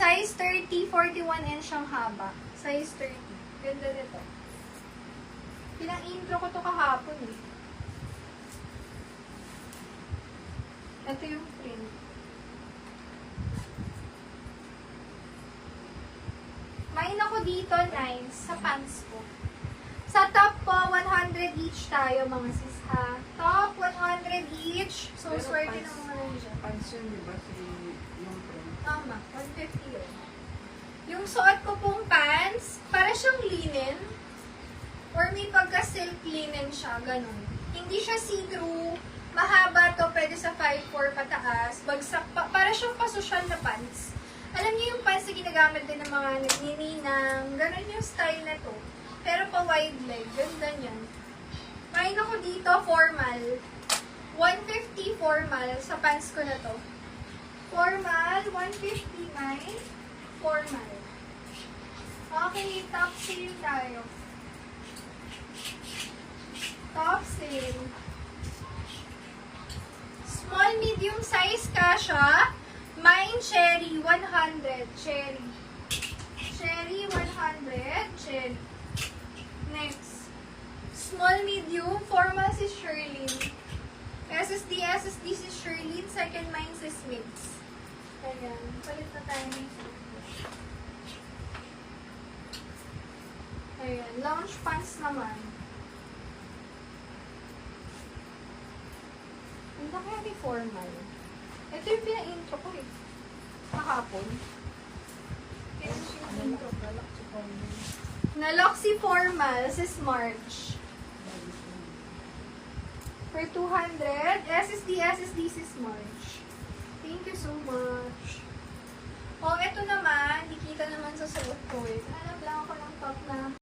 Size 30, 41 inch ang haba. Size 30. Ganda nito. Pinang-intro ko to kahapon eh. Ito yung print. Main ako dito, nice, sa pants ko. Sa top po, 100 each tayo mga sis ha. Top, 100 each. So, Pero swerte pants- naman lang siya. Pants yun, di ba? Yung print. Tama, 150 yun. Yung suot ko pong pants, para siyang linen. Or may pagka-silk linen siya, ganun. Hindi siya see-through. Mahaba to, pwede sa 5'4 pataas. Bagsak pa, para siyang pasosyal na pants. Alam niyo yung pants na ginagamit din ng mga nagnininang, ganun yung style na to. Pero pa wide leg, ganda niyan. Main ako dito, formal. 150 formal sa pants ko na to. Formal, 150 mine. Formal. Okay, top sale tayo. Top sale. Small, medium size ka siya. Mine, cherry, 100. Cherry. Cherry, 100. Cherry. Next. Small, medium. Formal si Sherlyn. SSD si Sherlyn. Second, mine si Smiths. Ayan. Palit na tayo ng ayan. Lounge pants naman. Ang laki natin formal. Ito yung pina-intro ko eh. Kahapon. Ito yung intro ko. Nalock si formal, si Smarch. For 200, SSD si Smarch. Thank you so much. Oh, ito naman, nakita naman sa suot ko eh. Hanap lang ako ng top na